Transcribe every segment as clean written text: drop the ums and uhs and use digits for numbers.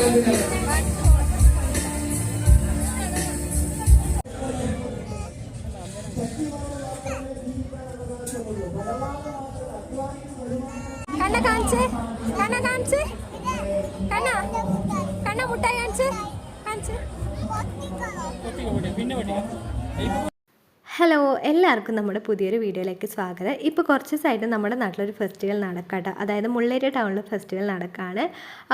കണ്ണ കാണിച്ച് കണ്ണ കാണിച്ച് കണ്ണ കണ്ണ മുട്ടായി കാണിച്ച് കാണിച്ച്. ഹലോ, എല്ലാവർക്കും നമ്മുടെ പുതിയൊരു വീഡിയോയിലേക്ക് സ്വാഗതം. ഇപ്പോൾ കുറച്ച് ദിവസമായിട്ട് നമ്മുടെ നാട്ടിലൊരു ഫെസ്റ്റിവൽ നടക്കട്ടെ, അതായത് മുള്ളേരിയ ടൗണിൽ ഫെസ്റ്റിവൽ നടക്കുകയാണ്.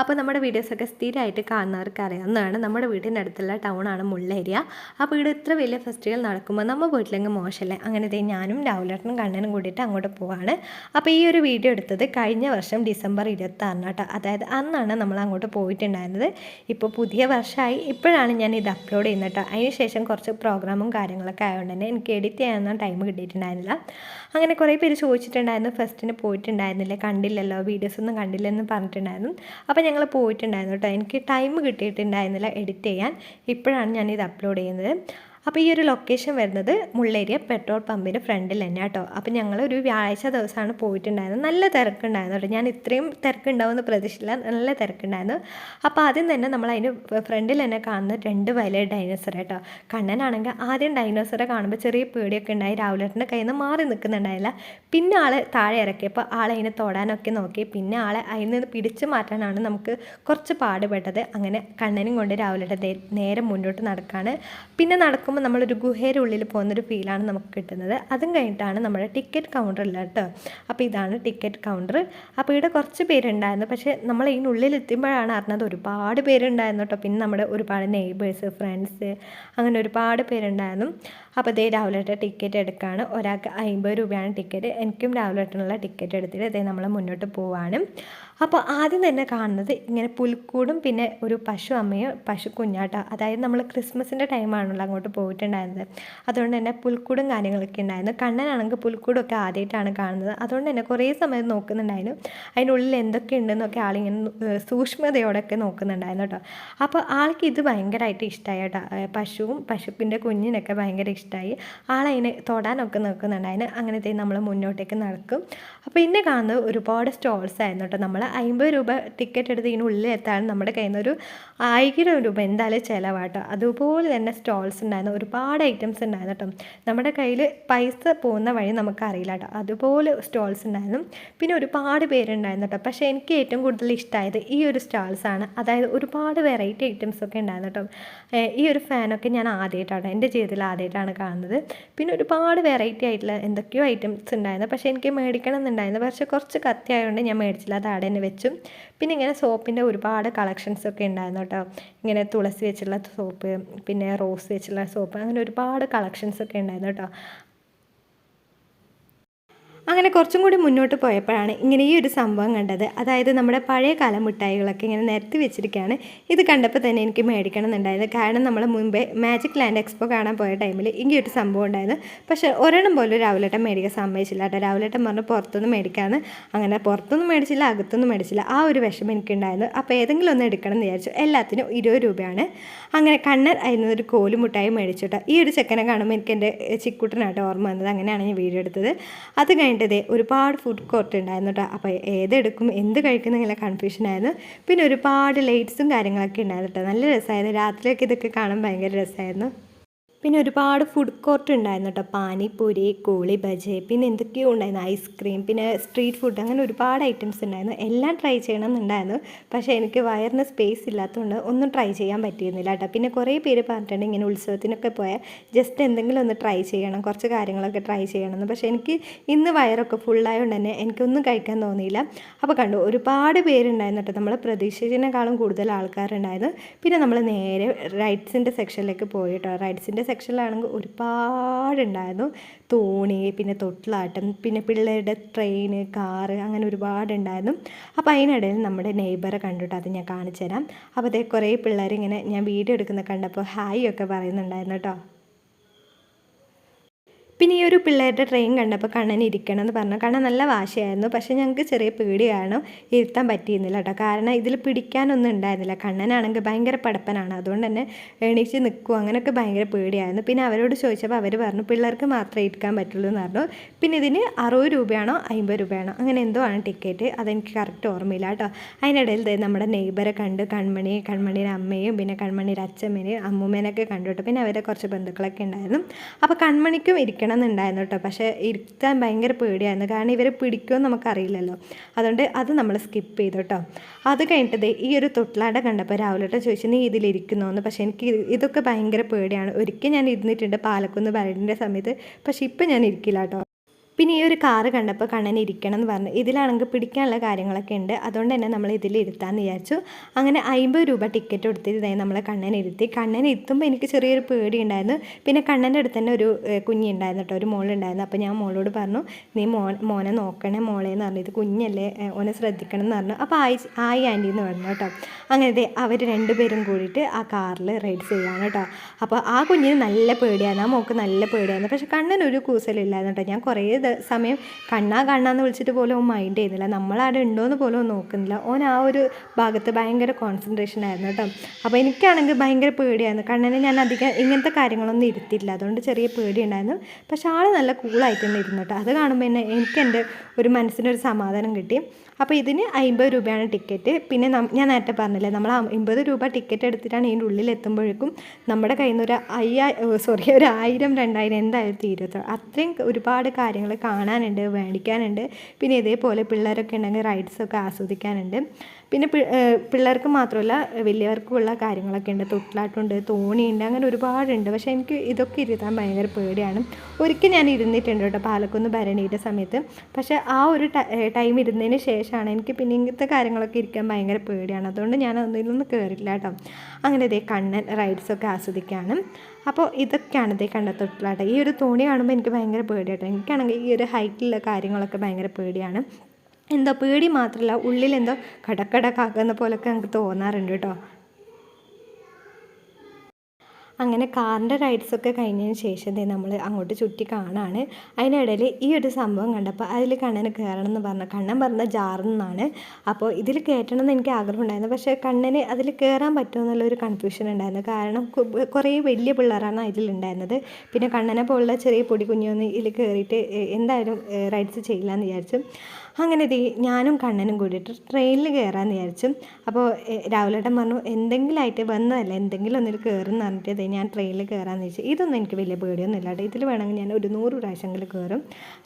അപ്പോൾ നമ്മുടെ വീഡിയോസൊക്കെ സ്ഥിരമായിട്ട് കാണുന്നവർക്ക് അറിയാവുന്നതാണ്. നമ്മുടെ വീടിൻ്റെ അടുത്തുള്ള ടൗണാണ് മുള്ളേരിയ. അപ്പോൾ ഇവിടെ ഇത്ര വലിയ ഫെസ്റ്റിവൽ നടക്കുമ്പോൾ നമ്മൾ പോയിട്ടില്ലെങ്കിൽ മോശമല്ലേ. അങ്ങനെ ഞാനും രാഹുലേട്ടനും കണ്ണനും കൂടിയിട്ട് അങ്ങോട്ട് പോവാണ്. അപ്പോൾ ഈ ഒരു വീഡിയോ എടുത്തത് കഴിഞ്ഞ വർഷം ഡിസംബർ 26 കേട്ടോ, അതായത് അന്നാണ് നമ്മൾ അങ്ങോട്ട് പോയിട്ടുണ്ടായിരുന്നത്. ഇപ്പോൾ പുതിയ വർഷമായി, ഇപ്പോഴാണ് ഞാൻ ഇത് അപ്ലോഡ് ചെയ്യുന്നത് കേട്ടോ. അതിന് ശേഷം കുറച്ച് പ്രോഗ്രാമും കാര്യങ്ങളൊക്കെ ആയതുകൊണ്ട് തന്നെ എനിക്ക് എഡിറ്റ് ചെയ്യാനൊന്നും ടൈം കിട്ടിയിട്ടുണ്ടായിരുന്നില്ല. അങ്ങനെ കുറേ പേര് ചോദിച്ചിട്ടുണ്ടായിരുന്നു, ഫെസ്റ്റിന് പോയിട്ടുണ്ടായിരുന്നില്ല, കണ്ടില്ലല്ലോ, വീഡിയോസൊന്നും കണ്ടില്ലെന്ന് പറഞ്ഞിട്ടുണ്ടായിരുന്നു. അപ്പോൾ ഞങ്ങൾ പോയിട്ടുണ്ടായിരുന്നു കേട്ടോ. എനിക്ക് ടൈം കിട്ടിയിട്ടുണ്ടായിരുന്നില്ല എഡിറ്റ് ചെയ്യാൻ. ഇപ്പോഴാണ് ഞാനിത് അപ്ലോഡ് ചെയ്യുന്നത്. അപ്പോൾ ഈ ഒരു ലൊക്കേഷൻ വരുന്നത് മുള്ളേരിയ പെട്രോൾ പമ്പിൻ്റെ ഫ്രണ്ടിൽ തന്നെ കേട്ടോ. അപ്പോൾ ഞങ്ങൾ ഒരു വ്യാഴാഴ്ച ദിവസമാണ് പോയിട്ടുണ്ടായിരുന്നത്. നല്ല തിരക്കുണ്ടായിരുന്നു കേട്ടോ. ഞാൻ ഇത്രയും തിരക്കുണ്ടാവുമെന്ന് പ്രതീക്ഷിച്ചില്ല, നല്ല തിരക്കുണ്ടായിരുന്നു. അപ്പോൾ ആദ്യം തന്നെ നമ്മൾ അതിന് ഫ്രണ്ടിൽ തന്നെ കാണുന്ന 2 വലിയ ഡൈനോസർ കേട്ടോ. കണ്ണനാണെങ്കിൽ ആദ്യം ഡൈനോസറെ കാണുമ്പോൾ ചെറിയ പേടിയൊക്കെ ഉണ്ടായി, രാഹുലേട്ടൻ്റെ കയ്യിൽ നിന്ന് മാറി നിൽക്കുന്നുണ്ടായില്ല. പിന്നെ ആൾ താഴെ ഇറക്കിയപ്പോൾ ആളതിനെ തൊടാനൊക്കെ നോക്കി. പിന്നെ ആളെ അതിൽ നിന്ന് പിടിച്ചു മാറ്റാനാണ് നമുക്ക് കുറച്ച് പാടുപെട്ടത്. അങ്ങനെ കണ്ണനും കൊണ്ട് രാഹുലേട്ടൻ നേരെ മുന്നോട്ട് നടക്കുകയാണ്. പിന്നെ നടക്കുമ്പോൾ നമ്മളൊരു ഗുഹയുടെ ഉള്ളിൽ പോകുന്നൊരു ഫീലാണ് നമുക്ക് കിട്ടുന്നത്. അതും കഴിഞ്ഞിട്ടാണ് നമ്മുടെ ടിക്കറ്റ് കൗണ്ടറില്ല കേട്ടോ. അപ്പോൾ ഇതാണ് ടിക്കറ്റ് കൗണ്ടർ. അപ്പോൾ ഇവിടെ കുറച്ച് പേരുണ്ടായിരുന്നു, പക്ഷേ നമ്മൾ ഇതിനുള്ളിൽ എത്തുമ്പോഴാണ് അറിഞ്ഞത് ഒരുപാട് പേരുണ്ടായിരുന്നു കേട്ടോ. പിന്നെ നമ്മുടെ ഒരുപാട് നെയ്ബേഴ്സ്, ഫ്രണ്ട്സ്, അങ്ങനെ ഒരുപാട് പേരുണ്ടായിരുന്നു. അപ്പോൾ രാഹുലേട്ടൻ ടിക്കറ്റ് എടുക്കുകയാണ്. ഒരാൾക്ക് 50 രൂപയാണ് ടിക്കറ്റ്. എനിക്കും രാഹുലേട്ടനുള്ള ടിക്കറ്റ് എടുത്തിട്ട് നമ്മൾ മുന്നോട്ട് പോവാണ്. അപ്പോൾ ആദ്യം തന്നെ കാണുന്നത് ഇങ്ങനെ പുൽക്കൂടും പിന്നെ ഒരു പശു അമ്മയോ പശു കുഞ്ഞാട്ടോ. അതായത് നമ്മൾ ക്രിസ്മസിൻ്റെ ടൈമാണല്ലോ അങ്ങോട്ട് പോയിട്ടുണ്ടായിരുന്നത്. അതുകൊണ്ട് തന്നെ പുൽക്കൂടും കാര്യങ്ങളൊക്കെ ഉണ്ടായിരുന്നു. കണ്ണനാണെങ്കിൽ പുൽക്കൂടൊക്കെ ആദ്യമായിട്ടാണ് കാണുന്നത്. അതുകൊണ്ട് തന്നെ കുറേ സമയം നോക്കുന്നുണ്ടായിരുന്നു, അതിനുള്ളിൽ എന്തൊക്കെ ഉണ്ടെന്നൊക്കെ ആളിങ്ങനെ സൂക്ഷ്മതയോടൊക്കെ നോക്കുന്നുണ്ടായിരുന്നു കേട്ടോ. അപ്പോൾ ആൾക്ക് ഇത് ഭയങ്കരമായിട്ട് ഇഷ്ടമായി കേട്ടോ. പശുവും പശുവിൻ്റെ കുഞ്ഞിനൊക്കെ ഭയങ്കര ഇഷ്ടമായി. ആളതിനെ തൊടാനൊക്കെ നോക്കുന്നുണ്ടായിരുന്നു. അങ്ങനത്തെ നമ്മൾ മുന്നോട്ടേക്ക് നടക്കും. അപ്പോൾ പിന്നെ കാണുന്നത് ഒരുപാട് സ്റ്റോൾസ് ആയിരുന്നു കേട്ടോ. നമ്മൾ 50 രൂപ ടിക്കറ്റ് എടുത്ത് ഇതിനുള്ളിൽ എത്താൻ നമ്മുടെ കയ്യിൽ നിന്ന് ഒരു 1000 രൂപ എന്തായാലും ചിലവാട്ടോ. അതുപോലെ തന്നെ സ്റ്റോൾസ് ഉണ്ടായിരുന്നു, ഒരുപാട് ഐറ്റംസ് ഉണ്ടായിരുന്നു കേട്ടോ. നമ്മുടെ കയ്യിൽ പൈസ പോകുന്ന വഴി നമുക്കറിയില്ല കേട്ടോ. അതുപോലെ സ്റ്റോൾസ് ഉണ്ടായിരുന്നു. പിന്നെ ഒരുപാട് പേരുണ്ടായിരുന്നു കേട്ടോ. പക്ഷേ എനിക്ക് ഏറ്റവും കൂടുതൽ ഇഷ്ടമായത് ഈ ഒരു സ്റ്റാൾസാണ്. അതായത് ഒരുപാട് വെറൈറ്റി ഐറ്റംസ് ഒക്കെ ഉണ്ടായിരുന്നു കേട്ടോ. ഈ ഒരു ഫാനൊക്കെ ഞാൻ ആദ്യമായിട്ടാണ് എൻ്റെ ജീവിതത്തിൽ ആദ്യമായിട്ടാണ് കാണുന്നത്. പിന്നെ ഒരുപാട് വെറൈറ്റി ആയിട്ടുള്ള എന്തൊക്കെയോ ഐറ്റംസ് ഉണ്ടായിരുന്നു. പക്ഷേ എനിക്ക് മേടിക്കണം എന്നുണ്ടായിരുന്നു, പക്ഷേ കുറച്ച് കത്തിയായതുകൊണ്ട് ഞാൻ മേടിച്ചില്ല, അത് അവിടെ തന്നെ വെച്ചു. പിന്നെ ഇങ്ങനെ സോപ്പിൻ്റെ ഒരുപാട് കളക്ഷൻസൊക്കെ ഉണ്ടായിരുന്നു കേട്ടോ. ഇങ്ങനെ തുളസി വെച്ചുള്ള സോപ്പ്, പിന്നെ റോസ് വെച്ചുള്ള സോപ്പ്, അങ്ങനെ ഒരുപാട് കളക്ഷൻസൊക്കെ ഉണ്ടായിരുന്നു കേട്ടോ. അങ്ങനെ കുറച്ചും കൂടി മുന്നോട്ട് പോയപ്പോഴാണ് ഇങ്ങനെ ഈ ഒരു സംഭവം കണ്ടത്. അതായത് നമ്മുടെ പഴയ കാല മിഠായികളൊക്കെ ഇങ്ങനെ നിരത്തി വെച്ചിരിക്കുകയാണ്. ഇത് കണ്ടപ്പോൾ തന്നെ എനിക്ക് മേടിക്കണം എന്നുണ്ടായിരുന്നു. കാരണം നമ്മൾ മുമ്പേ മാജിക് ലാൻഡ് എക്സ്പോ കാണാൻ പോയ ടൈമിൽ ഇങ്ങനെ ഒരു സംഭവം ഉണ്ടായിരുന്നു. പക്ഷേ ഒരെണ്ണം പോലും രാഹുലേട്ടൻ മേടിക്കാൻ സമ്മതിച്ചില്ല കേട്ടോ. രാഹുലേട്ടൻ പറഞ്ഞു പുറത്തുനിന്ന് മേടിക്കാമെന്ന്. അങ്ങനെ പുറത്തൊന്നും മേടിച്ചില്ല, അകത്തൊന്നും മേടിച്ചില്ല. ആ ഒരു വിഷമം എനിക്കുണ്ടായിരുന്നു. അപ്പോൾ ഏതെങ്കിലും ഒന്ന് എടുക്കണം എന്ന് വിചാരിച്ചു. എല്ലാത്തിനും 20 രൂപയാണ്. അങ്ങനെ കണ്ണൻ അതിൽ ഒരു കോല് മിഠായി മേടിച്ചു കേട്ടോ. ഈ ഒരു ചെക്കനെ കാണുമ്പോൾ എനിക്ക് എൻ്റെ ചിക്കുട്ടനായിട്ട് ഓർമ്മ വന്നത്. അങ്ങനെയാണ് ഞാൻ വീഡിയോ എടുത്തത്. അത് കഴിഞ്ഞിട്ട് ഒരുപാട് ഫുഡ് കോർട്ട് ഉണ്ടായിരുന്നു കേട്ടോ. അപ്പോൾ ഏതെടുക്കും എന്ത് കഴിക്കുന്നില്ല കൺഫ്യൂഷനായിരുന്നു. പിന്നെ ഒരുപാട് ലൈറ്റ്സും കാര്യങ്ങളൊക്കെ ഉണ്ടായിരുന്നു കേട്ടോ. നല്ല രസമായിരുന്നു. രാത്രിയൊക്കെ ഇതൊക്കെ കാണാൻ ഭയങ്കര രസമായിരുന്നു. പിന്നെ ഒരുപാട് ഫുഡ് കോർട്ട് ഉണ്ടായിരുന്നു കേട്ടോ. പാനിപ്പൂരി, കോളി ബജി, പിന്നെ എന്തൊക്കെയോ ഉണ്ടായിരുന്നു, ഐസ്ക്രീം, പിന്നെ സ്ട്രീറ്റ് ഫുഡ്, അങ്ങനെ ഒരുപാട് ഐറ്റംസ് ഉണ്ടായിരുന്നു. എല്ലാം ട്രൈ ചെയ്യണം എന്നുണ്ടായിരുന്നു. പക്ഷേ എനിക്ക് വയറിന് സ്പേസ് ഇല്ലാത്തതുകൊണ്ട് ഒന്നും ട്രൈ ചെയ്യാൻ പറ്റിയിരുന്നില്ല കേട്ടോ. പിന്നെ കുറേ പേര് പറഞ്ഞിട്ടുണ്ട് ഇങ്ങനെ ഉത്സവത്തിനൊക്കെ പോയാൽ ജസ്റ്റ് എന്തെങ്കിലും ഒന്ന് ട്രൈ ചെയ്യണം, കുറച്ച് കാര്യങ്ങളൊക്കെ ട്രൈ ചെയ്യണമെന്ന്. പക്ഷേ എനിക്ക് ഇന്ന് വയറൊക്കെ ഫുള്ളായതുകൊണ്ട് തന്നെ എനിക്കൊന്നും കഴിക്കാൻ തോന്നിയില്ല. അപ്പോൾ കണ്ടു ഒരുപാട് പേരുണ്ടായിരുന്നു കേട്ടോ. നമ്മൾ പ്രതീക്ഷിച്ചതിനേക്കാളും കൂടുതൽ ആൾക്കാരുണ്ടായിരുന്നു. പിന്നെ നമ്മൾ നേരെ റൈഡ്സിൻ്റെ സെക്ഷനിലേക്ക് പോയി കേട്ടോ. റൈഡ്സിൻ്റെ സെക്ഷനിലാണെങ്കിൽ ഒരുപാടുണ്ടായിരുന്നു. തോണി, പിന്നെ തൊട്ടിലാട്ടം, പിന്നെ പിള്ളേരുടെ ട്രെയിന്, കാറ്, അങ്ങനെ ഒരുപാടുണ്ടായിരുന്നു. അപ്പോൾ അതിനിടയിൽ നമ്മുടെ നെയ്ബറെ കണ്ടിട്ട് അത് ഞാൻ കാണിച്ചു തരാം. അപ്പോൾ അതേ കുറേ പിള്ളേരിങ്ങനെ ഞാൻ വീഡിയോ എടുക്കുന്ന കണ്ടപ്പോൾ ഹായ് ഒക്കെ പറയുന്നുണ്ടായിരുന്നു കേട്ടോ. പിന്നെ ഈ ഒരു പിള്ളേരുടെ ട്രെയിൻ കണ്ടപ്പോൾ കണ്ണൻ ഇരിക്കണം എന്ന് പറഞ്ഞു. കണ്ണൻ നല്ല വാശിയായിരുന്നു. പക്ഷേ ഞങ്ങൾക്ക് ചെറിയ പേടി കാരണം ഇരുത്താൻ പറ്റിയിരുന്നില്ല കേട്ടോ. കാരണം ഇതിൽ പിടിക്കാനൊന്നും ഉണ്ടായിരുന്നില്ല. കണ്ണനാണെങ്കിൽ ഭയങ്കര പടപ്പനാണ്. അതുകൊണ്ട് തന്നെ എണീച്ച് നിൽക്കും അങ്ങനെയൊക്കെ ഭയങ്കര പേടിയായിരുന്നു. പിന്നെ അവരോട് ചോദിച്ചപ്പോൾ അവർ പറഞ്ഞു പിള്ളേർക്ക് മാത്രമേ ഇരിക്കാൻ പറ്റുള്ളൂ എന്ന് പറഞ്ഞു. പിന്നെ ഇതിന് 60 രൂപയാണോ 50 രൂപയാണോ അങ്ങനെ എന്തോ ആണ് ടിക്കറ്റ്. അതെനിക്ക് കറക്റ്റ് ഓർമ്മയില്ല കേട്ടോ. അതിനിടയിൽ നമ്മുടെ നെയ്ബറെ കണ്ട് കൺമണിയുടെ അമ്മയും പിന്നെ കൺമണിയുടെ അച്ഛമ്മേനെയും അമ്മൂമ്മേനൊക്കെ കണ്ടു കേട്ടോ. പിന്നെ അവരെ കുറച്ച് ബന്ധുക്കളൊക്കെ ഉണ്ടായിരുന്നു. അപ്പോൾ കൺമണിക്കും ഇരിക്കണം എന്നുണ്ടായിരുന്നു കേട്ടോ. പക്ഷേ ഇരുത്താൻ ഭയങ്കര പേടിയായിരുന്നു. കാരണം ഇവരെ പിടിക്കുമെന്ന് നമുക്കറിയില്ലല്ലോ. അതുകൊണ്ട് അത് നമ്മൾ സ്കിപ്പ് ചെയ്തു കേട്ടോ. അത് കഴിഞ്ഞിട്ട് ഈ ഒരു തൊട്ടിലാട കണ്ടപ്പോൾ രാവിലെ ചോദിച്ചു നീ ഇതിലിരിക്കുന്നോന്ന്. പക്ഷേ എനിക്ക് ഇതൊക്കെ ഭയങ്കര പേടിയാണ്. ഒരിക്കൽ ഞാൻ ഇരുന്നിട്ടുണ്ട് പാലക്കുന്ന് പരടിൻ്റെ സമയത്ത്. പക്ഷേ ഇപ്പം ഞാൻ ഇരിക്കില്ല കേട്ടോ. പിന്നെ ഈ ഒരു കാറ് കണ്ടപ്പോൾ കണ്ണൻ ഇരിക്കണം എന്ന് പറഞ്ഞു. ഇതിലാണെങ്കിൽ പിടിക്കാനുള്ള കാര്യങ്ങളൊക്കെ ഉണ്ട്. അതുകൊണ്ട് തന്നെ നമ്മൾ ഇതിൽ ഇരുത്താമെന്ന് വിചാരിച്ചു. അങ്ങനെ 50 രൂപ ടിക്കറ്റ് കൊടുത്തിട്ട് നമ്മളെ കണ്ണനെ ഇരുത്തി. കണ്ണനെ ഇരുത്തുമ്പോൾ എനിക്ക് ചെറിയൊരു പേടി ഉണ്ടായിരുന്നു. പിന്നെ കണ്ണൻ്റെ അടുത്ത് തന്നെ ഒരു കുഞ്ഞുണ്ടായിരുന്നു കേട്ടോ, ഒരു മോളുണ്ടായിരുന്നു. അപ്പോൾ ഞാൻ മോളോട് പറഞ്ഞു നീ മോനെ നോക്കണേ മോളേന്ന് പറഞ്ഞു. ഇത് കുഞ്ഞല്ലേ ഓനെ ശ്രദ്ധിക്കണം എന്ന് പറഞ്ഞു. അപ്പോൾ ആയി ആൻറ്റി എന്ന് പറഞ്ഞു കേട്ടോ. അങ്ങനെ അവർ രണ്ടുപേരും കൂടിയിട്ട് ആ കാറിൽ റൈഡ് ചെയ്യാണ് കേട്ടോ. അപ്പോൾ ആ കുഞ്ഞിന് നല്ല പേടിയായിരുന്നു, ആ മോൾക്ക് നല്ല പേടിയായിരുന്നു. പക്ഷേ കണ്ണനൊരു കൂസലില്ലായിരുന്നു കേട്ടോ. ഞാൻ കുറേ സമയം കണ്ണാന്ന് വിളിച്ചിട്ട് പോലും ഓൻ മൈൻഡ് ചെയ്യുന്നില്ല. നമ്മളവിടെ ഉണ്ടോയെന്ന് പോലും ഓൻ നോക്കുന്നില്ല. ഓൻ ആ ഒരു ഭാഗത്ത് ഭയങ്കര കോൺസെൻട്രേഷൻ ആയിരുന്നു കേട്ടോ. അപ്പോൾ എനിക്കാണെങ്കിൽ ഭയങ്കര പേടിയായിരുന്നു. കണ്ണനെ ഞാൻ അധികം ഇങ്ങനത്തെ കാര്യങ്ങളൊന്നും ഇരുത്തിയില്ല. അതുകൊണ്ട് ചെറിയ പേടിയുണ്ടായിരുന്നു. പക്ഷേ ആൾ നല്ല കൂളായിട്ട് തന്നെ ഇരുന്നു കേട്ടോ. അത് കാണുമ്പോൾ തന്നെ എനിക്ക് എൻ്റെ ഒരു മനസ്സിനൊരു സമാധാനം കിട്ടി. അപ്പോൾ ഇതിന് 50 രൂപയാണ് ടിക്കറ്റ്. പിന്നെ ഞാൻ നേരത്തെ പറഞ്ഞില്ലേ നമ്മൾ 50 രൂപ ടിക്കറ്റ് എടുത്തിട്ടാണ് ഇതിൻ്റെ ഉള്ളിൽ എത്തുമ്പോഴേക്കും നമ്മുടെ കയ്യിൽ നിന്ന് ഒരു 1000 2000 എന്തായാലും തീരും. അത്രയും ഒരുപാട് കാര്യങ്ങൾ കാണാനുണ്ട്, മേടിക്കാനുണ്ട്. പിന്നെ ഇതേപോലെ പിള്ളേരൊക്കെ ഉണ്ടെങ്കിൽ റൈഡ്സൊക്കെ ആസ്വദിക്കാനുണ്ട്. പിന്നെ പിള്ളേർക്ക് മാത്രമല്ല വലിയവർക്കുള്ള കാര്യങ്ങളൊക്കെ ഉണ്ട്. തൊട്ടിലാട്ടമുണ്ട്, തോണിയുണ്ട്, അങ്ങനെ ഒരുപാടുണ്ട്. പക്ഷേ എനിക്ക് ഇതൊക്കെ ഇരുത്താൻ ഭയങ്കര പേടിയാണ്. ഒരിക്കൽ ഞാൻ ഇരുന്നിട്ടുണ്ട് കേട്ടോ പാലക്കുന്ന് ഭരണിയുടെ സമയത്ത്. പക്ഷേ ആ ഒരു ടൈം ഇരുന്നതിന് ശേഷമാണ് എനിക്ക് പിന്നെ ഇങ്ങനത്തെ കാര്യങ്ങളൊക്കെ ഇരിക്കാൻ ഭയങ്കര പേടിയാണ്. അതുകൊണ്ട് ഞാൻ ഒന്നിലൊന്നും കയറില്ല കേട്ടോ. അങ്ങനെ കണ്ണൻ റൈഡ്സൊക്കെ ആസ്വദിക്കാനും. അപ്പോൾ ഇതൊക്കെയാണ് കണ്ട തൊട്ടിലാട്ടം. ഈ ഒരു തോണി കാണുമ്പോൾ എനിക്ക് ഭയങ്കര പേടിയാട്ടോ. എനിക്കാണെങ്കിൽ ഈ ഒരു ഹൈറ്റിലുള്ള കാര്യങ്ങളൊക്കെ ഭയങ്കര പേടിയാണ്. എന്തോ പേടി മാത്രമല്ല ഉള്ളിലെന്തോ കടക്കടക്കാക്കുന്ന പോലൊക്കെ എനിക്ക് തോന്നാറുണ്ട് കേട്ടോ. അങ്ങനെ കാറിൻ്റെ റൈഡ്സൊക്കെ കഴിഞ്ഞതിന് ശേഷം നമ്മൾ അങ്ങോട്ട് ചുറ്റി കാണാണ്. അതിനിടയിൽ ഈ ഒരു സംഭവം കണ്ടപ്പോൾ അതിൽ കണ്ണന് കയറണം എന്ന് പറഞ്ഞു. കണ്ണൻ പറഞ്ഞ ജാറെന്നാണ്. അപ്പോൾ ഇതിൽ കയറ്റണം എന്ന് എനിക്ക് ആഗ്രഹം ഉണ്ടായിരുന്നു. പക്ഷേ കണ്ണന് അതിൽ കയറാൻ പറ്റുമോ എന്നുള്ളൊരു കൺഫ്യൂഷൻ ഉണ്ടായിരുന്നു. കാരണം കുറേ വലിയ പിള്ളേരാണ് അതിലുണ്ടായിരുന്നത്. പിന്നെ കണ്ണനെ പോലുള്ള ചെറിയ പൊടി കുഞ്ഞൊന്നും ഇതിൽ കയറിയിട്ട് എന്തായാലും റൈഡ്സ് ചെയ്യില്ല എന്ന് വിചാരിച്ചു. അങ്ങനെ ഞാനും കണ്ണനും കൂടിയിട്ട് ട്രെയിനിൽ കയറാമെന്ന് വിചാരിച്ചു. അപ്പോൾ രാവിലേട്ടൻ പറഞ്ഞു എന്തെങ്കിലും ആയിട്ട് വന്നതല്ല എന്തെങ്കിലും ഒന്നിൽ കയറുമെന്ന് പറഞ്ഞിട്ട് ഞാൻ ട്രെയിനിൽ കയറാമെന്ന് വെച്ചു. ഇതൊന്നും എനിക്ക് വലിയ പേടിയൊന്നും ഇല്ല കേട്ടോ. ഇതിൽ വേണമെങ്കിൽ ഞാൻ ഒരു 100 പ്രാവശ്യമെങ്കിലും കയറും.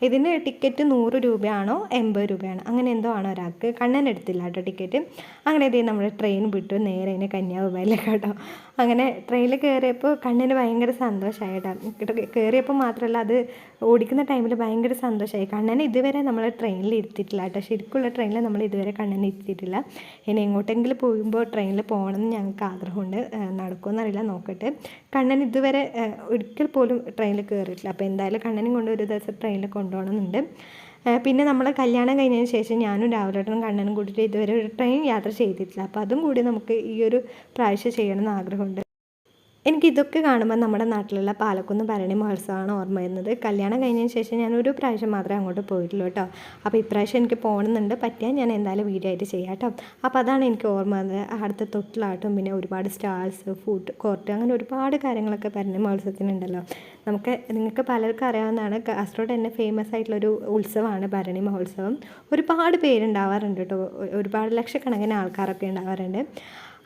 ഇതിന് ടിക്കറ്റ് 100 രൂപയാണോ 80 രൂപയാണോ അങ്ങനെ എന്തോ ആണോ ഒരാൾക്ക്. കണ്ണൻ എടുത്തില്ല കേട്ടോ ടിക്കറ്റ്. അങ്ങനെ നമ്മൾ ട്രെയിൻ വിട്ടു നേരെ അതിന് കന്യാകുമാരിയിലേക്ക് കേട്ടോ. അങ്ങനെ ട്രെയിനിൽ കയറിയപ്പോൾ കണ്ണിന് ഭയങ്കര സന്തോഷമായി കേട്ടോ. കയറിയപ്പോൾ മാത്രമല്ല അത് ഓടിക്കുന്ന ടൈമിൽ ഭയങ്കര സന്തോഷമായി. കണ്ണനെ ഇതുവരെ നമ്മൾ ട്രെയിനിൽ ഇരുത്തിയിട്ടില്ല കേട്ടോ. ശരിക്കുള്ള ട്രെയിനിൽ നമ്മൾ ഇതുവരെ കണ്ണനെ ഇരുത്തിയിട്ടില്ല. ഇനി എങ്ങോട്ടെങ്കിലും പോകുമ്പോൾ ട്രെയിനിൽ പോകണമെന്ന് ഞങ്ങൾക്ക് ആഗ്രഹമുണ്ട്. നടക്കുമെന്നറിയില്ല, നോക്കട്ടെ. കണ്ണൻ ഇതുവരെ ഒരിക്കൽ പോലും ട്രെയിനിൽ കയറിയിട്ടില്ല. അപ്പോൾ എന്തായാലും കണ്ണനും കൊണ്ട് ഒരു ദിവസം ട്രെയിനിൽ കൊണ്ടുപോകണമെന്നുണ്ട്. പിന്നെ നമ്മൾ കല്യാണം കഴിഞ്ഞതിന് ശേഷം ഞാനും രാവിലേട്ടനും കണ്ണനും കൂടിയിട്ട് ഇതുവരെ ഒരു ട്രെയിൻ യാത്ര ചെയ്തിട്ടില്ല. അപ്പോൾ അതും കൂടി നമുക്ക് ഈ ഒരു പ്രാവശ്യം ചെയ്യണമെന്ന് ആഗ്രഹമുണ്ട്. എനിക്കിതൊക്കെ കാണുമ്പോൾ നമ്മുടെ നാട്ടിലുള്ള പാലക്കുന്ന് ഭരണി മഹോത്സവമാണ് ഓർമ്മ വരുന്നത്. കല്യാണം കഴിഞ്ഞതിന് ശേഷം ഞാൻ ഒരു പ്രാവശ്യം മാത്രമേ അങ്ങോട്ട് പോയിട്ടുള്ളൂ കേട്ടോ. അപ്പോൾ ഇപ്രാവശ്യം എനിക്ക് പോകണമെന്നുണ്ട്. പറ്റിയാൽ ഞാൻ എന്തായാലും വീഡിയോ ആയിട്ട് ചെയ്യാം കേട്ടോ. അപ്പോൾ അതാണ് എനിക്ക് ഓർമ്മ വന്നത്. അടുത്ത തൊട്ടിലാട്ടും പിന്നെ ഒരുപാട് സ്റ്റാൾസ്, ഫുഡ് കോർട്ട്, അങ്ങനെ ഒരുപാട് കാര്യങ്ങളൊക്കെ ഭരണി മഹോത്സവത്തിനുണ്ടല്ലോ. നിങ്ങൾക്ക് പലർക്കും അറിയാവുന്നതാണ്, കാസർഗോഡ് തന്നെ ഫേമസ് ആയിട്ടുള്ളൊരു ഉത്സവമാണ് ഭരണി മഹോത്സവം. ഒരുപാട് പേരുണ്ടാവാറുണ്ട് കേട്ടോ. ഒരുപാട് ലക്ഷക്കണക്കിന് ആൾക്കാരൊക്കെ ഉണ്ടാവാറുണ്ട്.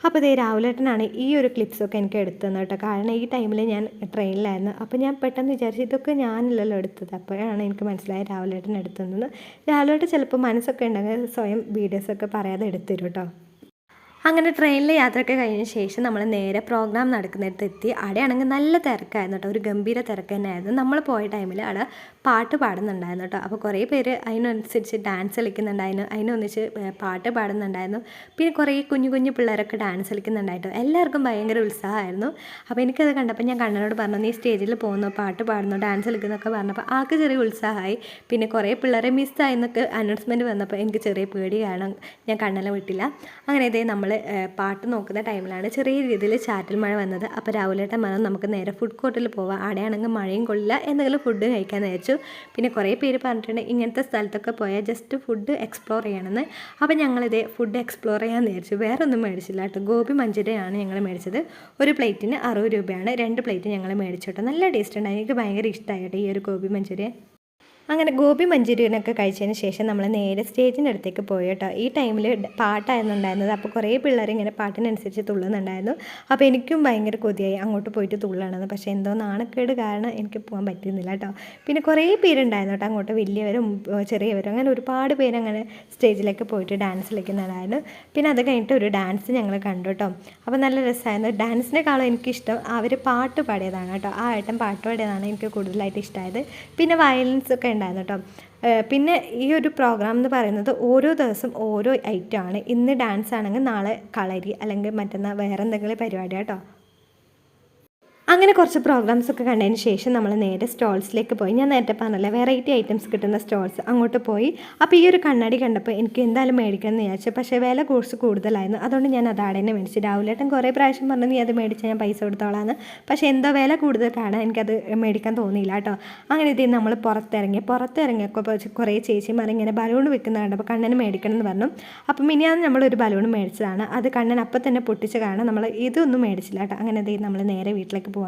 അപ്പോൾ രാവിലേട്ടനാണ് ഈ ഒരു ക്ലിപ്സൊക്കെ എനിക്ക് എടുത്തു തന്നത് കേട്ടോ. കാരണം ഈ ടൈമിൽ ഞാൻ ട്രെയിനിലായിരുന്നു. അപ്പോൾ ഞാൻ പെട്ടെന്ന് വിചാരിച്ചു ഇതൊക്കെ ഞാനല്ലല്ലോ എടുത്തത്. അപ്പോഴാണ് എനിക്ക് മനസ്സിലായത് രാവിലേട്ടൻ എടുത്തതെന്ന്. രാവിലേട്ടൻ ചിലപ്പോൾ മനസ്സൊക്കെ ഉണ്ടെങ്കിൽ സ്വയം വീഡിയോസൊക്കെ പറയാതെ എടുത്തരും കേട്ടോ. അങ്ങനെ ട്രെയിനിൽ യാത്രയൊക്കെ കഴിഞ്ഞ ശേഷം നമ്മൾ നേരെ പ്രോഗ്രാം നടക്കുന്നിടത്ത് എത്തി. അവിടെയാണെങ്കിൽ നല്ല തിരക്കായിരുന്നു കേട്ടോ. ഒരു ഗംഭീര തിരക്ക് തന്നെയായിരുന്നു. നമ്മൾ പോയ ടൈമിൽ അവിടെ പാട്ട് പാടുന്നുണ്ടായിരുന്നു കേട്ടോ. അപ്പോൾ കുറേ പേര് അതിനനുസരിച്ച് ഡാൻസ് കളിക്കുന്നുണ്ടായിരുന്നു, അതിനൊന്നിച്ച് പാട്ട് പാടുന്നുണ്ടായിരുന്നു. പിന്നെ കുറേ കുഞ്ഞു കുഞ്ഞു പിള്ളേരൊക്കെ ഡാൻസ് കളിക്കുന്നുണ്ടായിരുന്നു. എല്ലാവർക്കും ഭയങ്കര ഉത്സാഹമായിരുന്നു. അപ്പോൾ എനിക്കത് കണ്ടപ്പോൾ ഞാൻ കണ്ണനോട് പറഞ്ഞു നീ സ്റ്റേജിൽ പോകുന്നു, പാട്ട് പാടുന്നു, ഡാൻസ് കളിക്കുന്നൊക്കെ പറഞ്ഞപ്പോൾ ആൾക്ക് ചെറിയ ഉത്സാഹമായി. പിന്നെ കുറേ പിള്ളേരെ മിസ്സായി എന്നൊക്കെ അനൗൺസ്മെൻറ്റ് വന്നപ്പോൾ എനിക്ക് ചെറിയ പേടി കാരണം ഞാൻ കണ്ണനെ വിട്ടില്ല. അങ്ങനെ നമ്മൾ പാട്ട് നോക്കുന്ന ടൈമിലാണ് ചെറിയ രീതിയിൽ ചാറ്റൽ മഴ വന്നത്. അപ്പോൾ രാവിലേട്ടൻ പറഞ്ഞു നമുക്ക് നേരെ ഫുഡ് കോർട്ടിൽ പോവാം, അവിടെയാണെങ്കിൽ മഴയും കൊള്ളില്ല, എന്തെങ്കിലും ഫുഡ് കഴിക്കാമെന്ന് വെച്ചു. പിന്നെ കുറേ പേര് പറഞ്ഞിട്ടുണ്ട് ഇങ്ങനത്തെ സ്ഥലത്തൊക്കെ പോയാൽ ജസ്റ്റ് ഫുഡ് എക്സ്പ്ലോർ ചെയ്യണമെന്ന്. അപ്പോൾ ഞങ്ങളിതേ ഫുഡ് എക്സ്പ്ലോർ ചെയ്യാമെന്ന് വിചാരിച്ചു. വേറെ ഒന്നും മേടിച്ചില്ല കേട്ടോ. ഗോബി മഞ്ചൂരിയാണ് ഞങ്ങൾ മേടിച്ചത്. ഒരു പ്ലേറ്റിന് 60 രൂപയാണ്. 2 പ്ലേറ്റ് ഞങ്ങൾ മേടിച്ചു കേട്ടോ. നല്ല ടേസ്റ്റ് ഉണ്ട്. എനിക്ക് ഭയങ്കര ഇഷ്ടമായി കേട്ടോ ഈ ഒരു ഗോബി മഞ്ചൂരിയൻ. അങ്ങനെ ഗോബി മഞ്ചൂരിയനൊക്കെ കഴിച്ചതിന് ശേഷം നമ്മൾ നേരെ സ്റ്റേജിൻ്റെ അടുത്തേക്ക് പോയി കേട്ടോ. ഈ ടൈമിൽ പാട്ടായിരുന്നു ഉണ്ടായിരുന്നത്. അപ്പോൾ കുറേ പിള്ളേർ ഇങ്ങനെ പാട്ടിനനുസരിച്ച് തുള്ളുന്നുണ്ടായിരുന്നു. അപ്പോൾ എനിക്കും ഭയങ്കര കൊതിയായി അങ്ങോട്ട് പോയിട്ട് തുള്ളണമെന്ന്. പക്ഷേ എന്തോ നാണക്കേട് കാരണം എനിക്ക് പോകാൻ പറ്റുന്നില്ല കേട്ടോ. പിന്നെ കുറേ പേരുണ്ടായിരുന്നു കേട്ടോ അങ്ങോട്ട്, വലിയവരും ചെറിയവരും അങ്ങനെ ഒരുപാട് പേര് അങ്ങനെ സ്റ്റേജിലേക്ക് പോയിട്ട് ഡാൻസ് കളിക്കുന്നുണ്ടായിരുന്നു. പിന്നെ അത് കഴിഞ്ഞിട്ട് ഒരു ഡാൻസ് ഞങ്ങൾ കണ്ടു കേട്ടോ. അപ്പോൾ നല്ല രസമായിരുന്നു. ഡാൻസിനെക്കാളും എനിക്കിഷ്ടം അവർ പാട്ട് പാടിയതാണ് കേട്ടോ. ആ ഏട്ടൻ പാട്ട് പാടിയതാണ് എനിക്ക് കൂടുതലായിട്ട് ഇഷ്ടമായത്. പിന്നെ വയലൻസ് ഒക്കെ ഉണ്ടായിരുന്നു കേട്ടോ. പിന്നെ ഈ ഒരു പ്രോഗ്രാം എന്ന് പറയുന്നത് ഓരോ ദിവസം ഓരോ ഐറ്റമാണ്. ഇന്ന് ഡാൻസ് ആണെങ്കിൽ നാളെ കളരി അല്ലെങ്കിൽ മറ്റന്നാൾ വേറെ എന്തെങ്കിലും പരിപാടി കേട്ടോ. അങ്ങനെ കുറച്ച് പ്രോഗ്രാംസൊക്കെ കണ്ടതിന് ശേഷം നമ്മൾ നേരെ സ്റ്റോൾസിലേക്ക് പോയി. ഞാൻ നേരത്തെ പറഞ്ഞില്ല വെറൈറ്റി ഐറ്റംസ് കിട്ടുന്ന സ്റ്റോൾസ്, അങ്ങോട്ട് പോയി. അപ്പോൾ ഈ ഒരു കണ്ണാടി കണ്ടപ്പോൾ എനിക്ക് എന്തായാലും മേടിക്കണം എന്ന് വിചാരിച്ചു. പക്ഷേ വില കുറച്ച് കൂടുതലായിരുന്നു. അതുകൊണ്ട് ഞാൻ അത് അവിടെ തന്നെ മേടിച്ചു. രാവിലേട്ടൻ കുറേ പ്രാവശ്യം പറഞ്ഞു നീ അത് മേടിച്ചാൽ ഞാൻ പൈസ കൊടുത്തോളാന്ന്. പക്ഷേ എന്തോ വില കൂടുതൽ കാണാൻ എനിക്കത് മേടിക്കാൻ തോന്നിയില്ല കേട്ടോ. അങ്ങനെ ഇത് നമ്മൾ പുറത്തിറങ്ങിയപ്പോൾ കുറേ ചേച്ചിമാർ ഇങ്ങനെ ബലൂൺ വെക്കുന്ന കണ്ടപ്പോൾ കണ്ണന് മേടിക്കണം എന്ന് പറഞ്ഞു. അപ്പം മിനിയാന്ന് നമ്മളൊരു ബലൂൺ മേടിച്ചതാണ്. അത് കണ്ണൻ അപ്പം തന്നെ പൊട്ടിച്ച് കാരണം നമ്മൾ ഇതൊന്നും മേടിച്ചില്ല കേട്ടോ. അങ്ങനെ ഇത് നമ്മൾ നേരെ വീട്ടിലേക്ക് പോകാൻ